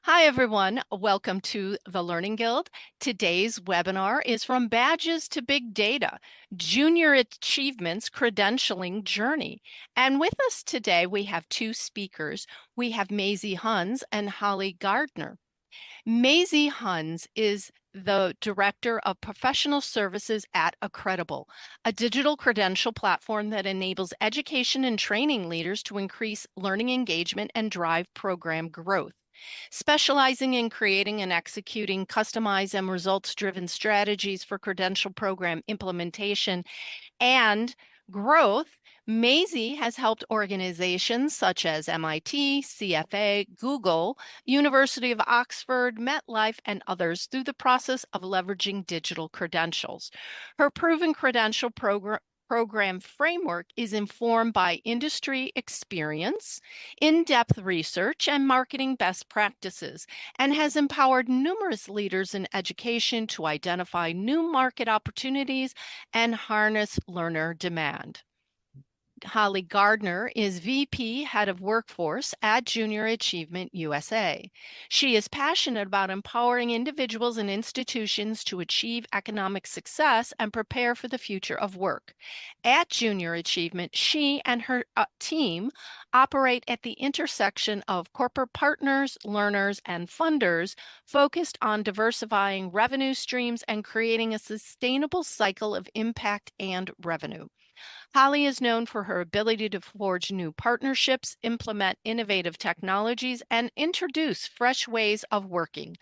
Hi, everyone. Welcome to the Learning Guild. Today's webinar is From Badges to Big Data, Junior Achievements Credentialing Journey. And with us today, we have two speakers. We have Maisie Huns and Holly Gardner. Maisie Huns is the Director of Professional Services at Accredible, a digital credential platform that enables education and training leaders to increase learning engagement and drive program growth. Specializing in creating and executing customized and results-driven strategies for credential program implementation and growth, Maisie has helped organizations such as MIT, CFA, Google, University of Oxford, MetLife, and others through the process of leveraging digital credentials. Her proven credential program framework is informed by industry experience, in-depth research, and marketing best practices, and has empowered numerous leaders in education to identify new market opportunities and harness learner demand. Holly Gardner is VP, Head of Workforce at Junior Achievement USA. She is passionate about empowering individuals and institutions to achieve economic success and prepare for the future of work. At Junior Achievement, she and her team operate at the intersection of corporate partners, learners, and funders, focused on diversifying revenue streams and creating a sustainable cycle of impact and revenue. Holly is known for her ability to forge new partnerships, implement innovative technologies, and introduce fresh ways of working.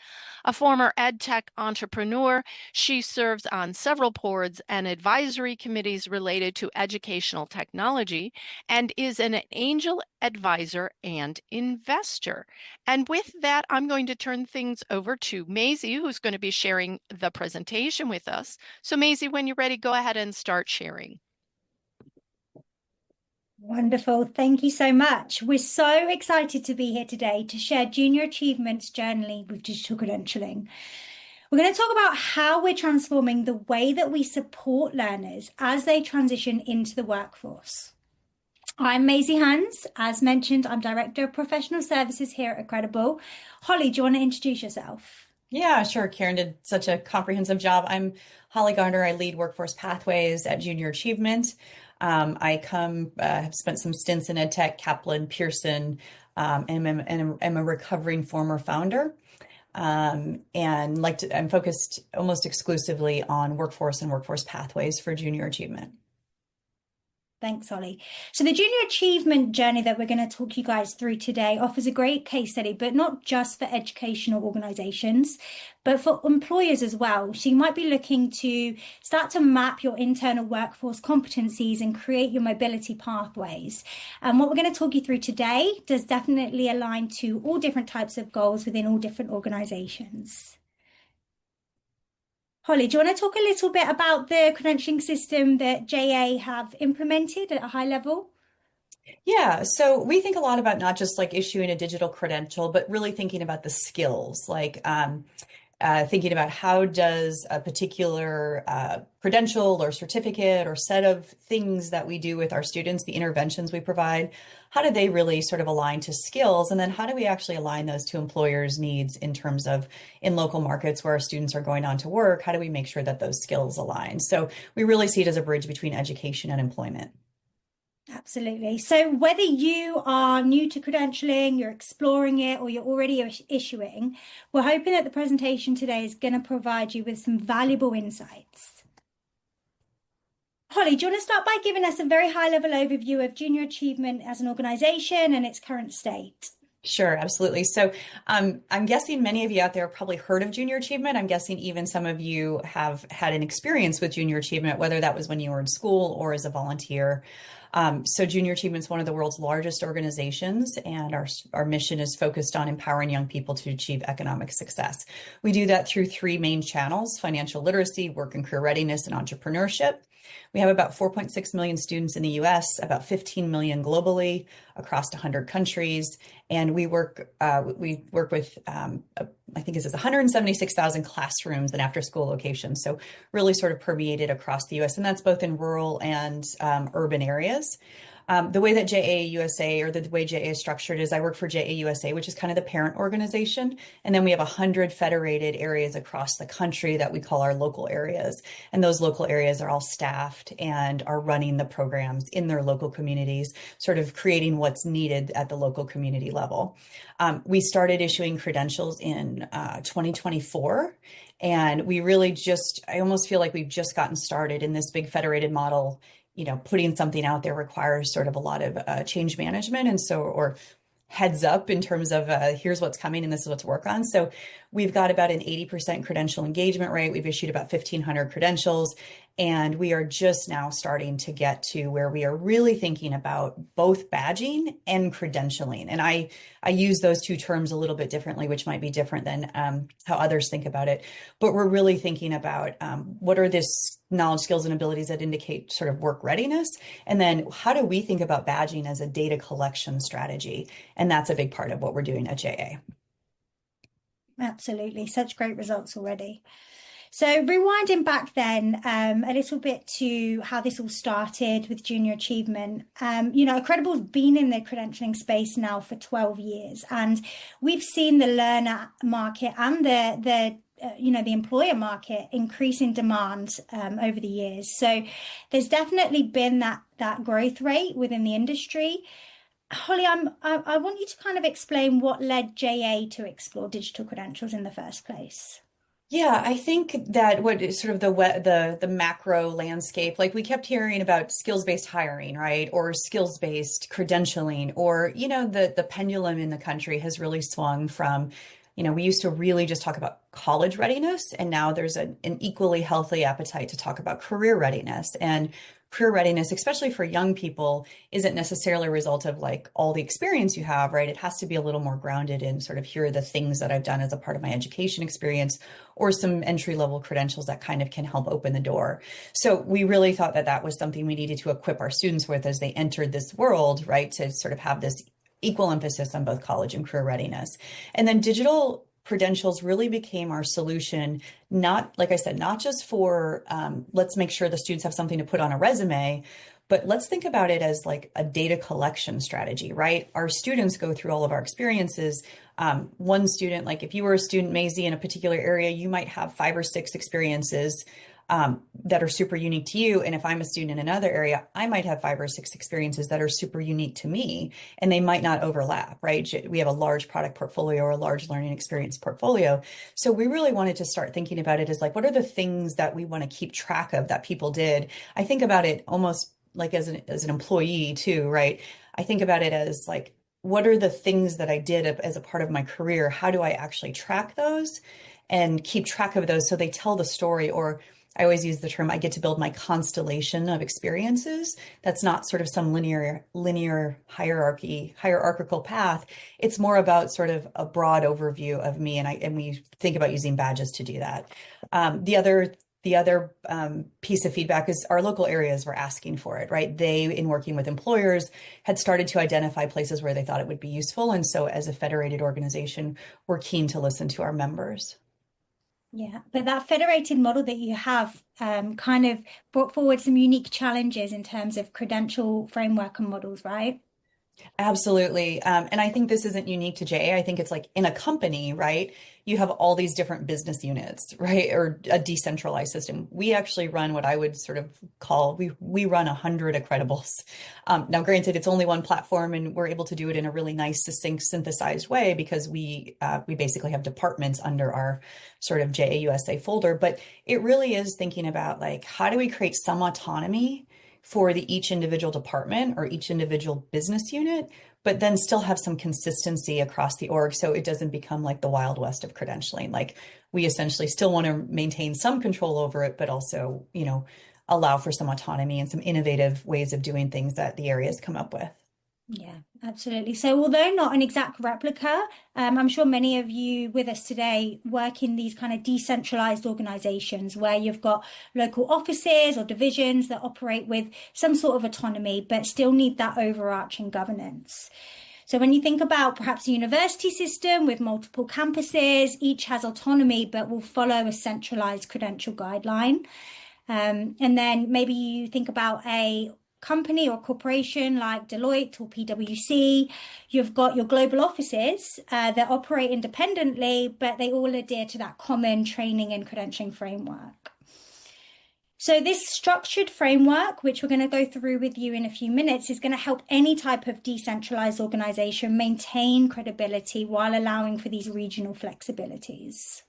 A former EdTech entrepreneur, she serves on several boards and advisory committees related to educational technology and is an angel advisor and investor. And with that, I'm going to turn things over to Maisie, who's going to be sharing the presentation with us. So Maisie, when you're ready, go ahead and start sharing. Wonderful. Thank you so much. We're so excited to be here today to share Junior Achievements Journey with digital credentialing. We're going to talk about how we're transforming the way that we support learners as they transition into the workforce. I'm Maisie Huns. As mentioned, I'm Director of Professional Services here at Accredible. Holly, do you want to introduce yourself? Yeah, sure. Karen did such a comprehensive job. I'm Holly Gardner. I lead Workforce Pathways at Junior Achievement. Have spent some stints in EdTech, Kaplan, Pearson, and am a recovering former founder. I'm focused almost exclusively on workforce and workforce pathways for Junior Achievement. Thanks, Holly. So the Junior Achievement Journey that we're going to talk you guys through today offers a great case study, but not just for educational organizations, but for employers as well. So you might be looking to start to map your internal workforce competencies and create your mobility pathways. And what we're going to talk you through today does definitely align to all different types of goals within all different organizations. Holly, do you want to talk a little bit about the credentialing system that JA have implemented at a high level? Yeah, so we think a lot about not just like issuing a digital credential, but really thinking about the skills, like thinking about how does a particular credential or certificate or set of things that we do with our students, the interventions we provide, how do they really sort of align to skills? And then how do we actually align those to employers' needs in terms of in local markets where our students are going on to work? How do we make sure that those skills align? So we really see it as a bridge between education and employment. Absolutely. So whether you are new to credentialing, you're exploring it, or you're already issuing, we're hoping that the presentation today is going to provide you with some valuable insights. Holly, do you want to start by giving us a very high-level overview of Junior Achievement as an organization and its current state? Sure, absolutely. So I'm guessing many of you out there have probably heard of Junior Achievement. I'm guessing even some of you have had an experience with Junior Achievement, whether that was when you were in school or as a volunteer. So Junior Achievement is one of the world's largest organizations, and our mission is focused on empowering young people to achieve economic success. We do that through three main channels: financial literacy, work and career readiness, and entrepreneurship. We have about 4.6 million students in the US, about 15 million globally across 100 countries. And we work with, I think it says 176,000 classrooms and after school locations. So really sort of permeated across the US, and that's both in rural and urban areas. The way that JA USA or the way JA is structured is I work for JA USA, which is kind of the parent organization. And then we have 100 federated areas across the country that we call our local areas. And those local areas are all staffed and are running the programs in their local communities, sort of creating what's needed at the local community level. We started issuing credentials in 2024. And we really just, I almost feel like we've just gotten started in this big federated model. Putting something out there requires sort of a lot of change management. And so, or heads up in terms of here's what's coming and this is what to work on. So we've got about an 80% credential engagement rate. We've issued about 1,500 credentials. And we are just now starting to get to where we are really thinking about both badging and credentialing. And I use those two terms a little bit differently, which might be different than how others think about it. But we're really thinking about what are this knowledge, skills, and abilities that indicate sort of work readiness? And then how do we think about badging as a data collection strategy? And that's a big part of what we're doing at JA. Absolutely. Such great results already. So rewinding back then a little bit to how this all started with junior achievement, Credible's been in the credentialing space now for 12 years, and we've seen the learner market and the employer market increase in demand over the years. So there's definitely been that growth rate within the industry. Holly, I want you to kind of explain what led JA to explore digital credentials in the first place. Yeah, I think that what is sort of the macro landscape, like we kept hearing about skills-based hiring, right? Or skills-based credentialing, or, the pendulum in the country has really swung from, we used to really just talk about college readiness, and now there's an equally healthy appetite to talk about career readiness. And career readiness, especially for young people, isn't necessarily a result of like all the experience you have, right? It has to be a little more grounded in sort of here are the things that I've done as a part of my education experience, or some entry-level credentials that kind of can help open the door. So we really thought that that was something we needed to equip our students with as they entered this world, right? To sort of have this equal emphasis on both college and career readiness. And then digital credentials really became our solution, not, like I said, not just for let's make sure the students have something to put on a resume, but let's think about it as like a data collection strategy, right? Our students go through all of our experiences. One student, like if you were a student, Maisie, in a particular area, you might have 5 or 6 experiences that are super unique to you. And if I'm a student in another area, I might have 5 or 6 experiences that are super unique to me, and they might not overlap, right? We have a large product portfolio or a large learning experience portfolio. So we really wanted to start thinking about it as like, what are the things that we want to keep track of that people did? I think about it almost like as an employee too, right? I think about it as like, what are the things that I did as a part of my career? How do I actually track those and keep track of those so they tell the story? Or I always use the term, I get to build my constellation of experiences. That's not sort of some linear hierarchical path. It's more about sort of a broad overview of me. And we think about using badges to do that. The other piece of feedback is our local areas were asking for it, right? They, in working with employers, had started to identify places where they thought it would be useful. And so as a federated organization, we're keen to listen to our members. Yeah, but that federated model that you have kind of brought forward some unique challenges in terms of credential framework and models, right? Absolutely. And I think this isn't unique to JA. I think it's like in a company, right? You have all these different business units, right? Or a decentralized system. We actually run what I would sort of call, we run 100 accreditables. Now, granted, it's only one platform and we're able to do it in a really nice, succinct, synthesized way because we basically have departments under our sort of JA USA folder. But it really is thinking about like, how do we create some autonomy for each individual department or each individual business unit, but then still have some consistency across the org so it doesn't become like the Wild West of credentialing. Like we essentially still want to maintain some control over it, but also, allow for some autonomy and some innovative ways of doing things that the areas come up with. Yeah, absolutely. So although not an exact replica, I'm sure many of you with us today work in these kind of decentralized organizations where you've got local offices or divisions that operate with some sort of autonomy, but still need that overarching governance. So when you think about perhaps a university system with multiple campuses, each has autonomy, but will follow a centralized credential guideline. And then maybe you think about a company or corporation like Deloitte or PwC. You've got your global offices that operate independently, but they all adhere to that common training and credentialing framework. So this structured framework, which we're going to go through with you in a few minutes, is going to help any type of decentralized organization maintain credibility while allowing for these regional flexibilities.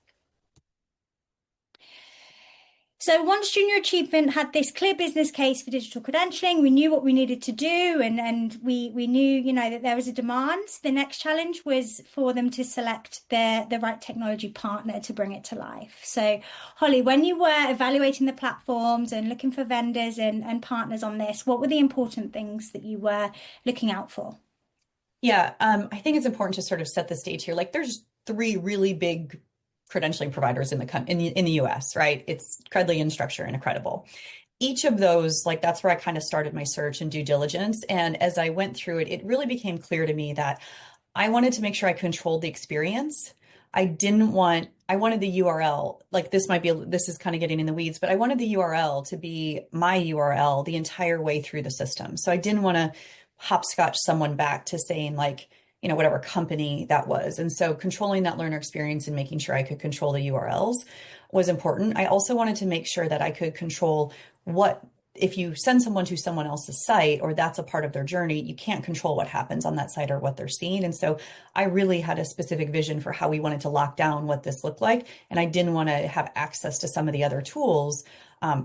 So once Junior Achievement had this clear business case for digital credentialing, we knew what we needed to do, and we knew, that there was a demand. The next challenge was for them to select the right technology partner to bring it to life. So Holly, when you were evaluating the platforms and looking for vendors and partners on this, what were the important things that you were looking out for? Yeah, I think it's important to sort of set the stage here. Like there's three really big credentialing providers in the US, right? It's Credly, Instructure, and Credible. Each of those, like that's where I kind of started my search and due diligence. And as I went through it, it really became clear to me that I wanted to make sure I controlled the experience. I wanted the URL, like this is kind of getting in the weeds, but I wanted the URL to be my URL the entire way through the system. So I didn't want to hopscotch someone back to saying like, whatever company that was. And so controlling that learner experience and making sure I could control the URLs was important. I also wanted to make sure that I could control what, if you send someone to someone else's site or that's a part of their journey, you can't control what happens on that site or what they're seeing. And so I really had a specific vision for how we wanted to lock down what this looked like. And I didn't want to have access to some of the other tools.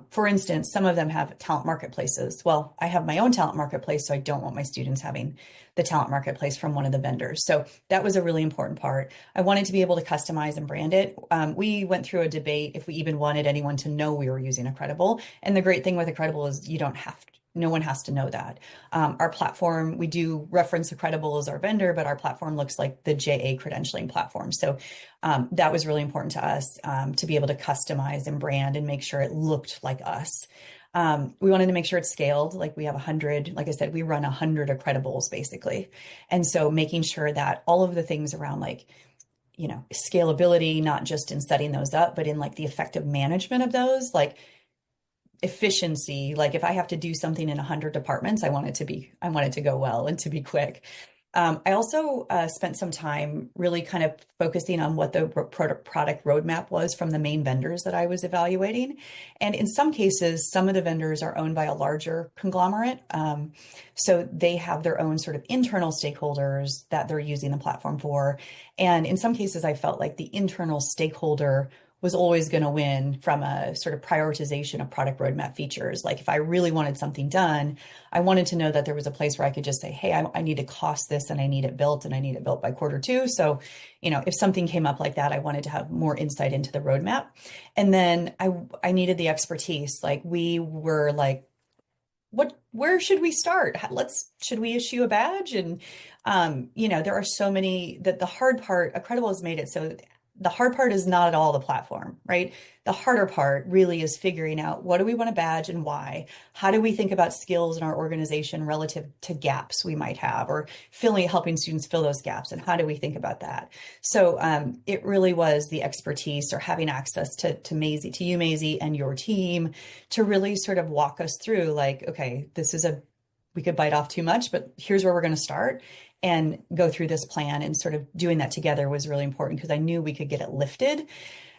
For instance, some of them have talent marketplaces. Well, I have my own talent marketplace, so I don't want my students having the talent marketplace from one of the vendors. So that was a really important part. I wanted to be able to customize and brand it. We went through a debate if we even wanted anyone to know we were using a Credible. And the great thing with a Credible is you don't have to. No one has to know that. Our platform, we do reference a Credible as our vendor, but our platform looks like the JA credentialing platform. So that was really important to us to be able to customize and brand and make sure it looked like us. We wanted to make sure it's scaled. Like we have 100, like I said, we run 100 Credibles basically. And so making sure that all of the things around like, scalability, not just in setting those up, but in like the effective management of those, like efficiency, like if I have to do something in 100 departments, I want it to go well and to be quick. I also spent some time really kind of focusing on what the product roadmap was from the main vendors that I was evaluating. And in some cases, some of the vendors are owned by a larger conglomerate. So they have their own sort of internal stakeholders that they're using the platform for. And in some cases, I felt like the internal stakeholder was always going to win from a sort of prioritization of product roadmap features. Like if I really wanted something done, I wanted to know that there was a place where I could just say, hey, I need to cost this and I need it built and I need it built by Q2. So, if something came up like that, I wanted to have more insight into the roadmap. And then I needed the expertise. Like we were like, where should we start? Should we issue a badge? And, there are so many that the hard part, Credible has made it so the hard part is not at all the platform, right? The harder part really is figuring out what do we want to badge and why? How do we think about skills in our organization relative to gaps we might have or helping students fill those gaps? And how do we think about that? So it really was the expertise or having access to you, Maisie, and your team to really sort of walk us through like, okay, we could bite off too much, but here's where we're going to start and go through this plan. And sort of doing that together was really important because I knew we could get it lifted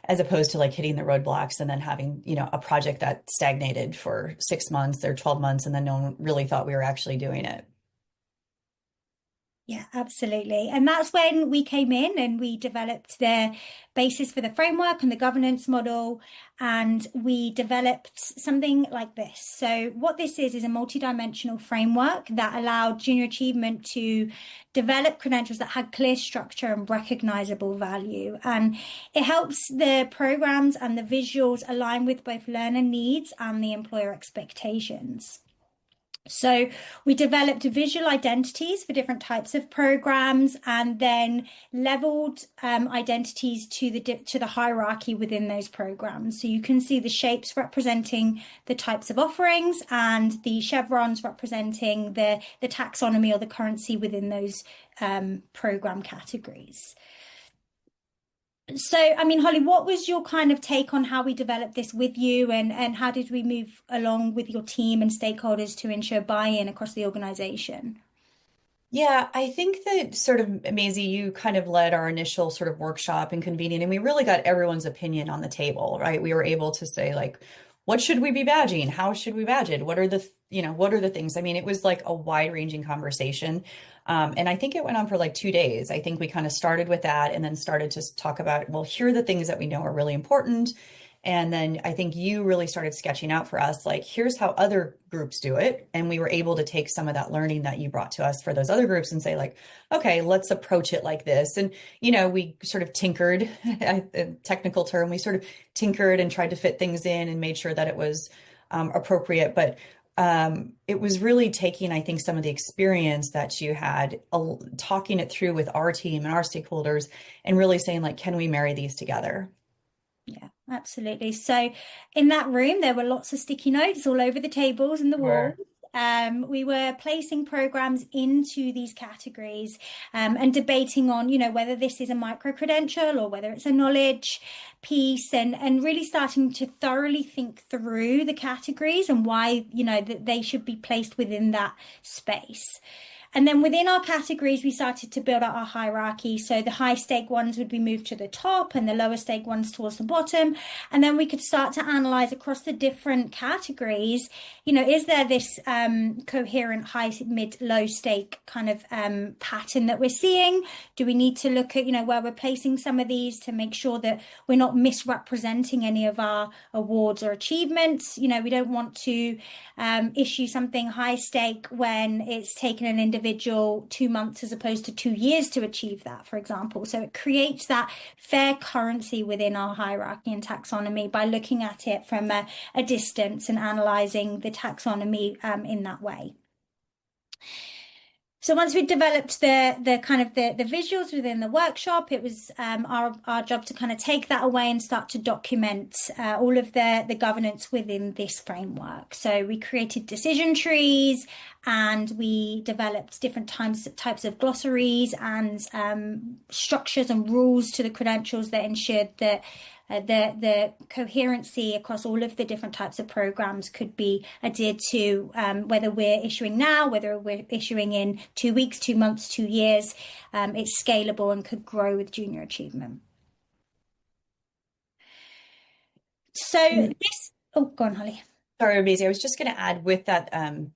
as opposed to like hitting the roadblocks and then having, a project that stagnated for 6 months or 12 months and then no one really thought we were actually doing it. Yeah, absolutely. And that's when we came in and we developed the basis for the framework and the governance model. And we developed something like this. So what this is a multidimensional framework that allowed Junior Achievement to develop credentials that had clear structure and recognizable value. And it helps the programs and the visuals align with both learner needs and the employer expectations. So we developed visual identities for different types of programs and then leveled identities to the hierarchy within those programs. So you can see the shapes representing the types of offerings and the chevrons representing the taxonomy or the currency within those program categories. So, I mean, Holly, what was your kind of take on how we developed this with you, and how did we move along with your team and stakeholders to ensure buy-in across the organization? Yeah, I think that sort of, Maisie, you kind of led our initial sort of workshop and convening, and we really got everyone's opinion on the table, right? We were able to say, like, what should we be badging? How should we badge it? What are the, what are the things? I mean, it was like a wide-ranging conversation. And I think it went on for like 2 days. I think we kind of started with that and then started to talk about, well, here are the things that we know are really important. And then I think you really started sketching out for us, like, here's how other groups do it. And we were able to take some of that learning that you brought to us for those other groups and say, like, okay, let's approach it like this. And, we sort of tinkered, a technical term, we sort of tinkered and tried to fit things in and made sure that it was appropriate. But it was really taking, I think, some of the experience that you had, talking it through with our team and our stakeholders, and really saying, like, can we marry these together? Yeah, absolutely. So in that room, there were lots of sticky notes all over the tables and the walls. Sure. We were placing programs into these categories, and debating on, whether this is a micro credential or whether it's a knowledge piece, and really starting to thoroughly think through the categories and why, that they should be placed within that space. And then within our categories, we started to build out our hierarchy. So the high stake ones would be moved to the top and the lower stake ones towards the bottom. And then we could start to analyze across the different categories, is there this coherent high, mid, low stake kind of pattern that we're seeing? Do we need to look at, where we're placing some of these to make sure that we're not misrepresenting any of our awards or achievements? We don't want to issue something high stake when it's taken an individual 2 months as opposed to 2 years to achieve that, for example. So it creates that fair currency within our hierarchy and taxonomy by looking at it from a distance and analyzing the taxonomy in that way. So once we developed the kind of the visuals within the workshop, it was our job to kind of take that away and start to document all of the governance within this framework. So we created decision trees, and we developed different types of glossaries and structures and rules to the credentials that ensured that the coherency across all of the different types of programs could be adhered to, whether we're issuing now, whether we're issuing in 2 weeks, 2 months, 2 years. It's scalable and could grow with junior achievement. So this, oh, go on, Holly. Sorry, Maisie. I was just going to add with that,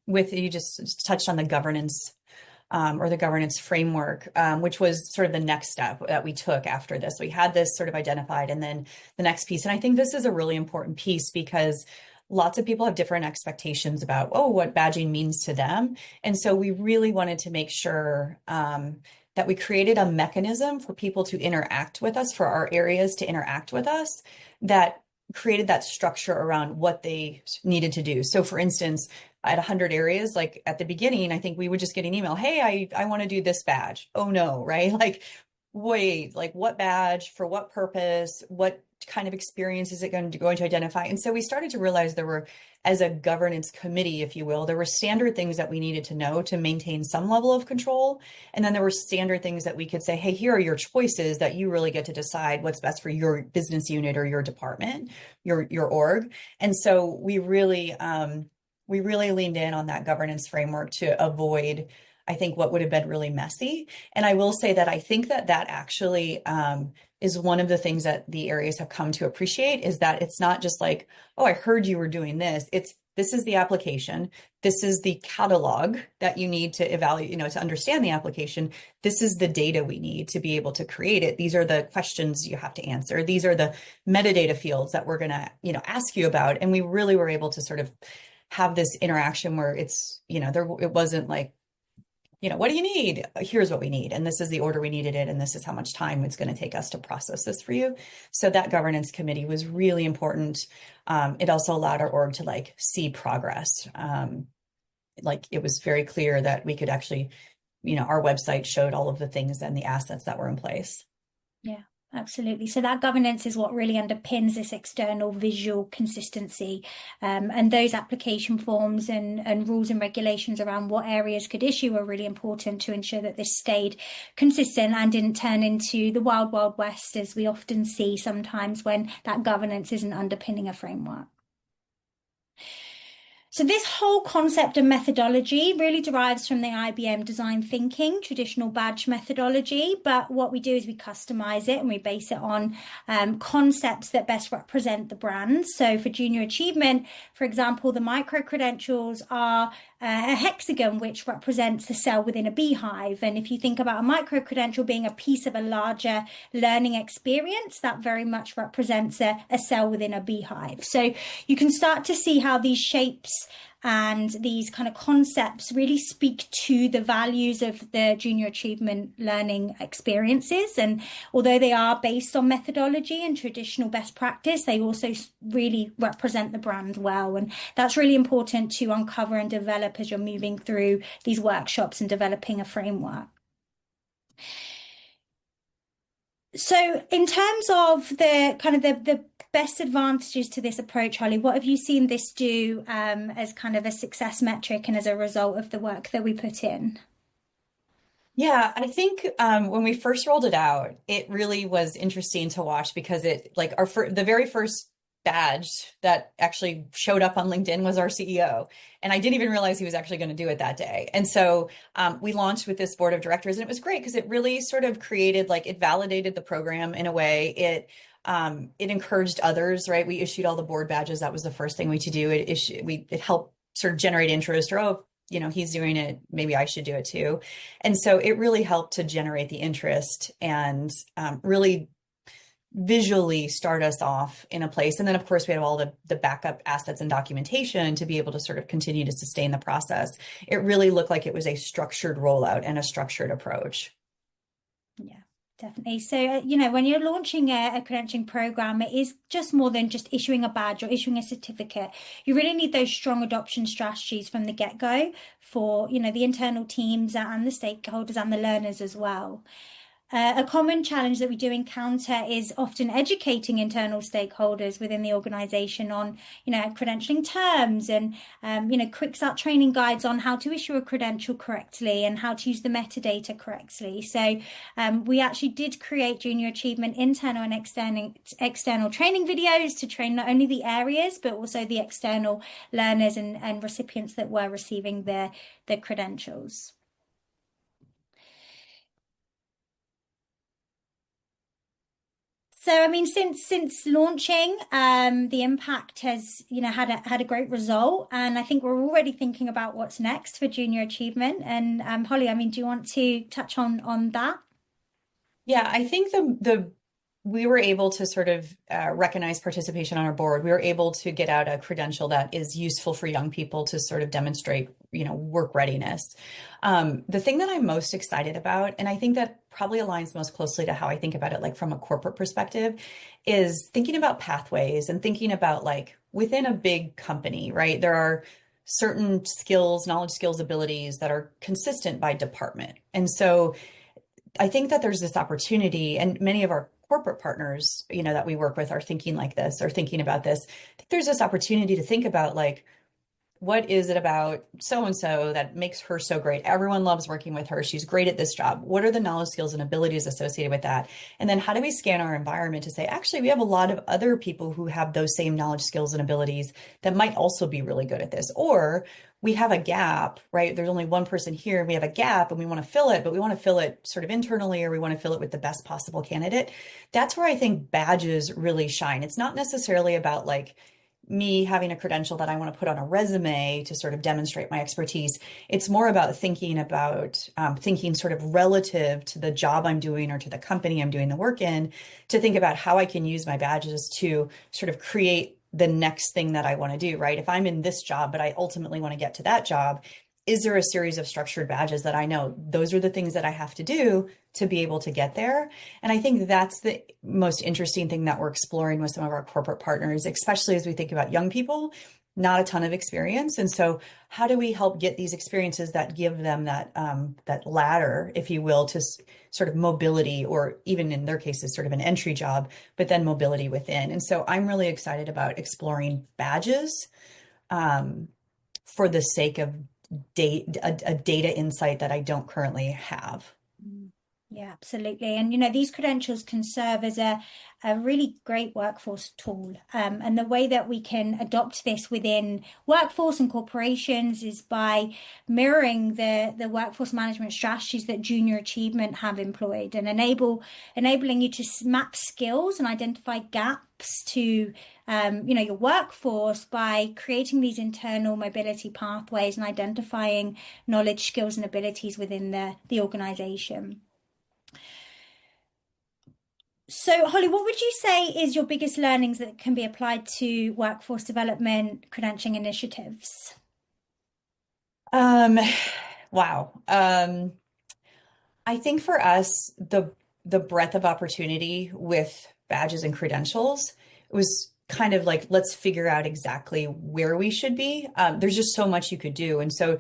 with you just touched on the governance, or the governance framework, which was sort of the next step that we took after this. We had this sort of identified, and then the next piece. And I think this is a really important piece because lots of people have different expectations about, what badging means to them. And so we really wanted to make sure that we created a mechanism for people to interact with us, for our areas to interact with us, that created that structure around what they needed to do. So for instance, at 100 areas, like at the beginning, I think we would just get an email, hey, I want to do this badge. Oh no, right? Like, wait, like what badge, for what purpose, what kind of experience is it going to identify? And so we started to realize there were, as a governance committee, if you will, there were standard things that we needed to know to maintain some level of control. And then there were standard things that we could say, hey, here are your choices that you really get to decide what's best for your business unit or your department, your org. And so we really leaned in on that governance framework to avoid, I think, what would have been really messy. And I will say that I think that actually is one of the things that the areas have come to appreciate, is that it's not just like, oh, I heard you were doing this. This is the application. This is the catalog that you need to evaluate, to understand the application. This is the data we need to be able to create it. These are the questions you have to answer. These are the metadata fields that we're going to, ask you about. And we really were able to sort of have this interaction where it's, it wasn't like, what do you need? Here's what we need. And this is the order we needed it. And this is how much time it's going to take us to process this for you. So that governance committee was really important. It also allowed our org to see progress. It was very clear that we could actually, our website showed all of the things and the assets that were in place. Yeah, Absolutely. So that governance is what really underpins this external visual consistency. And those application forms and rules and regulations around what areas could issue are really important to ensure that this stayed consistent and didn't turn into the wild, wild west, as we often see sometimes when that governance isn't underpinning a framework. So this whole concept and methodology really derives from the IBM design thinking, traditional badge methodology. But what we do is we customize it and we base it on concepts that best represent the brand. So for junior achievement, for example, the micro credentials are a hexagon, which represents a cell within a beehive. And if you think about a micro credential being a piece of a larger learning experience, that very much represents a cell within a beehive. So you can start to see how these shapes and these kind of concepts really speak to the values of the junior achievement learning experiences. And although they are based on methodology and traditional best practice, they also really represent the brand well. And that's really important to uncover and develop as you're moving through these workshops and developing a framework. So in terms of the kind of the best advantages to this approach, Holly, what have you seen this do as kind of a success metric and as a result of the work that we put in? Yeah, I think when we first rolled it out, it really was interesting to watch because it like the very first badge that actually showed up on LinkedIn was our CEO. And I didn't even realize he was actually going to do it that day. And so we launched with this board of directors, and it was great because it really sort of created, like, it validated the program in a way. It encouraged others, right? We issued all the board badges. That was the first thing we to do. It helped sort of generate interest, or, oh, he's doing it, maybe I should do it too. And so it really helped to generate the interest and really visually start us off in a place. And then, of course, we have all the backup assets and documentation to be able to sort of continue to sustain the process. It really looked like it was a structured rollout and a structured approach. Yeah. Definitely. So, when you're launching a credentialing program, it is just more than just issuing a badge or issuing a certificate. You really need those strong adoption strategies from the get-go for, the internal teams and the stakeholders and the learners as well. A common challenge that we do encounter is often educating internal stakeholders within the organization on, credentialing terms and, quick start training guides on how to issue a credential correctly and how to use the metadata correctly. So we actually did create junior achievement internal and external training videos to train not only the areas, but also the external learners and recipients that were receiving the credentials. So, I mean, since launching, the impact has, had a great result, and I think we're already thinking about what's next for junior achievement. And Holly, I mean, do you want to touch on that? Yeah, I think we were able to sort of recognize participation on our board. We were able to get out a credential that is useful for young people to sort of demonstrate, work readiness. The thing that I'm most excited about, and I think that probably aligns most closely to how I think about it, like from a corporate perspective, is thinking about pathways and thinking about, like, within a big company, right? There are certain skills, knowledge, skills, abilities that are consistent by department. And so I think that there's this opportunity, and many of our corporate partners, that we work with are thinking like this, or thinking about this. I think there's this opportunity to think about, like, what is it about so-and-so that makes her so great? Everyone loves working with her. She's great at this job. What are the knowledge, skills, and abilities associated with that? And then how do we scan our environment to say, actually, we have a lot of other people who have those same knowledge, skills, and abilities that might also be really good at this? Or we have a gap, right? There's only one person here, and we have a gap and we want to fill it, but we want to fill it sort of internally, or we want to fill it with the best possible candidate. That's where I think badges really shine. It's not necessarily about, like, me having a credential that I want to put on a resume to sort of demonstrate my expertise. It's more about thinking sort of relative to the job I'm doing or to the company I'm doing the work in, to think about how I can use my badges to sort of create the next thing that I want to do, right? If I'm in this job, but I ultimately want to get to that job, is there a series of structured badges that I know those are the things that I have to do to be able to get there? And I think that's the most interesting thing that we're exploring with some of our corporate partners, especially as we think about young people, not a ton of experience. And so how do we help get these experiences that give them that ladder, if you will, to sort of mobility, or even in their cases, sort of an entry job, but then mobility within. And so I'm really excited about exploring badges um, for the sake of a data insight that I don't currently have. Mm. Yeah, absolutely. And these credentials can serve as a really great workforce tool. And the way that we can adopt this within workforce and corporations is by mirroring the workforce management strategies that Junior Achievement have employed, and enabling you to map skills and identify gaps to your workforce by creating these internal mobility pathways and identifying knowledge, skills, and abilities within the organization. So, Holly, what would you say is your biggest learnings that can be applied to workforce development, credentialing initiatives? Um, wow. I think for us, the breadth of opportunity with badges and credentials was kind of like, let's figure out exactly where we should be. There's just so much you could do. And so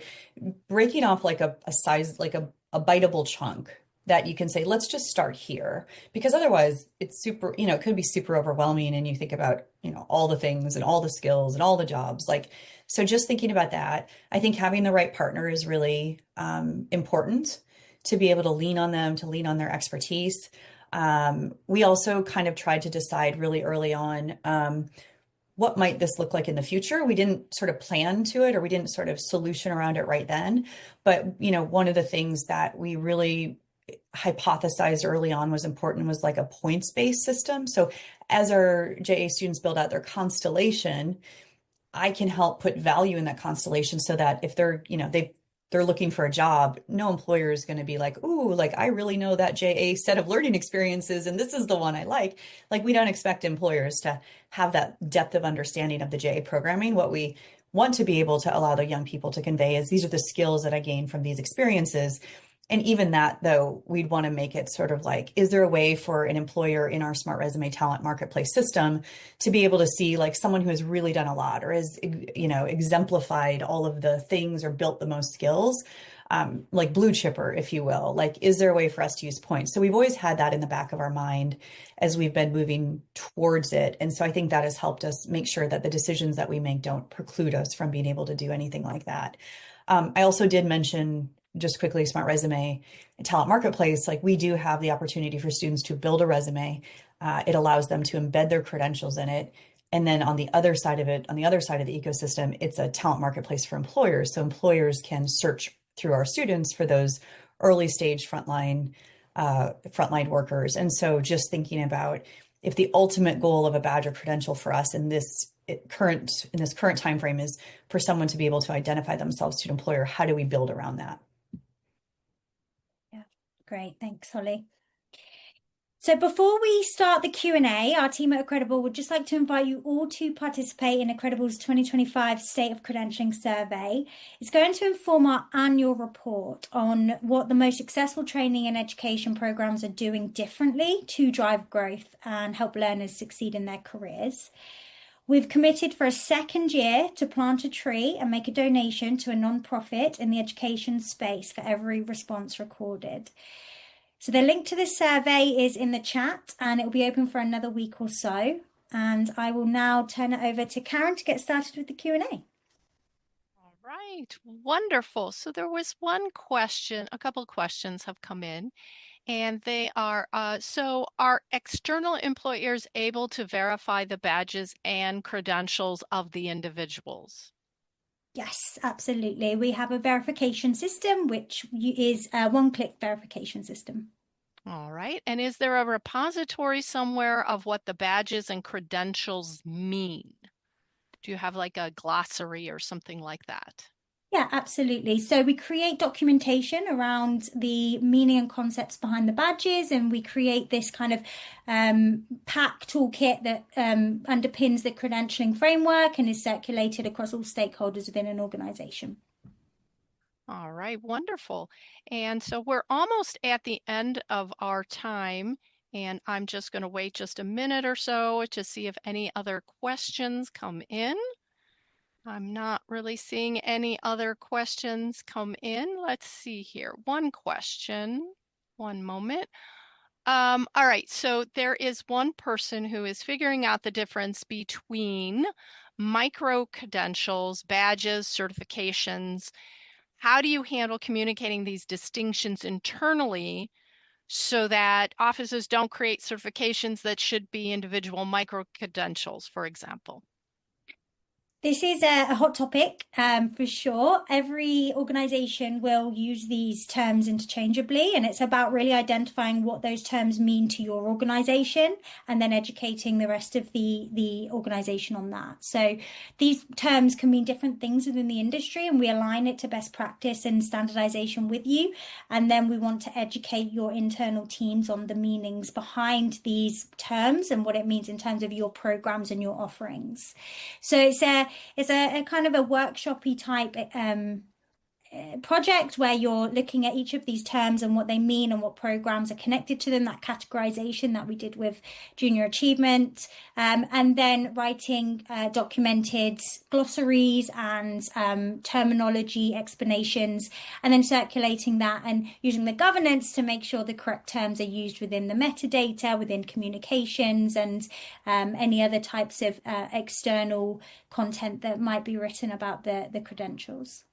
breaking off like a size, like a biteable chunk that you can say, let's just start here. Because otherwise it's super, it could be super overwhelming. And you think about, all the things and all the skills and all the jobs. Like, so just thinking about that, I think having the right partner is really important, to be able to lean on them, to lean on their expertise. We also kind of tried to decide really early on, what might this look like in the future? We didn't sort of plan to it, or we didn't sort of solution around it right then. But, one of the things that we really hypothesized early on was important was like a points-based system. So as our JA students build out their constellation, I can help put value in that constellation, so that if they're, they're looking for a job, no employer is going to be like, ooh, like I really know that JA set of learning experiences and this is the one I like. Like, we don't expect employers to have that depth of understanding of the JA programming. What we want to be able to allow the young people to convey is, these are the skills that I gained from these experiences. And even that, though, we'd want to make it sort of like, is there a way for an employer in our Smart Resume talent marketplace system to be able to see like someone who has really done a lot, or has, exemplified all of the things, or built the most skills, like blue chipper, if you will. Like, is there a way for us to use points? So we've always had that in the back of our mind as we've been moving towards it. And so I think that has helped us make sure that the decisions that we make don't preclude us from being able to do anything like that. I also did mention, just quickly, Smart Resume talent marketplace. Like, we do have the opportunity for students to build a resume. It allows them to embed their credentials in it. And then on the other side of it, on the other side of the ecosystem, it's a talent marketplace for employers. So employers can search through our students for those early stage frontline workers. And so just thinking about, if the ultimate goal of a badge or credential for us in this current time frame is for someone to be able to identify themselves to an employer, how do we build around that? Yeah, great. Thanks, Holly. So before we start the Q&A, our team at Accredible would just like to invite you all to participate in Accredible's 2025 State of Credentialing Survey. It's going to inform our annual report on what the most successful training and education programs are doing differently to drive growth and help learners succeed in their careers. We've committed for a second year to plant a tree and make a donation to a non-profit in the education space for every response recorded. So the link to this survey is in the chat, and it will be open for another week or so. And I will now turn it over to Karen to get started with the Q&A. All right, wonderful. So there was one question, a couple of questions have come in, and they are, so are external employers able to verify the badges and credentials of the individuals? Yes, absolutely. We have a verification system, which is a one-click verification system. All right. And is there a repository somewhere of what the badges and credentials mean? Do you have like a glossary or something like that? Yeah, absolutely. So we create documentation around the meaning and concepts behind the badges, and we create this kind of pack toolkit that underpins the credentialing framework and is circulated across all stakeholders within an organization. All right, wonderful. And so we're almost at the end of our time, and I'm just going to wait just a minute or so to see if any other questions come in. I'm not really seeing any other questions come in. Let's see here. One question. One moment. All right, so there is one person who is figuring out the difference between micro credentials, badges, certifications. How do you handle communicating these distinctions internally so that offices don't create certifications that should be individual micro credentials, for example? This is a hot topic for sure. Every organization will use these terms interchangeably, and it's about really identifying what those terms mean to your organization and then educating the rest of the organization on that. So these terms can mean different things within the industry, and we align it to best practice and standardization with you. And then we want to educate your internal teams on the meanings behind these terms and what it means in terms of your programs and your offerings. So it's a kind of a workshopy type project where you're looking at each of these terms and what they mean and what programs are connected to them, that categorization that we did with junior achievement, and then writing documented glossaries and terminology explanations, and then circulating that and using the governance to make sure the correct terms are used within the metadata, within communications, and any other types of external content that might be written about the credentials.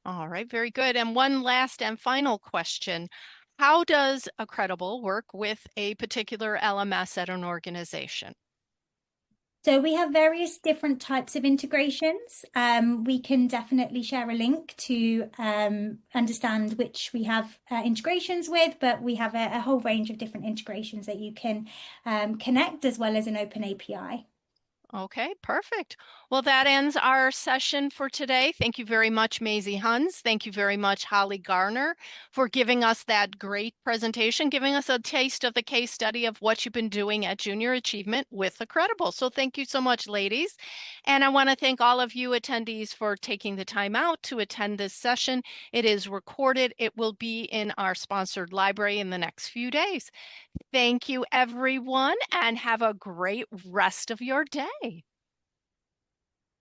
All right, very good. And one last and final question. How does a Credible work with a particular LMS at an organization? So we have various different types of integrations. We can definitely share a link to understand which we have integrations with, but we have a whole range of different integrations that you can connect as well as an open API. Okay, perfect. Well, that ends our session for today. Thank you very much, Maisie Huns. Thank you very much, Holly Garner, for giving us that great presentation, giving us a taste of the case study of what you've been doing at Junior Achievement with the Credible. So thank you so much, ladies. And I want to thank all of you attendees for taking the time out to attend this session. It is recorded. It will be in our sponsored library in the next few days. Thank you, everyone, and have a great rest of your day.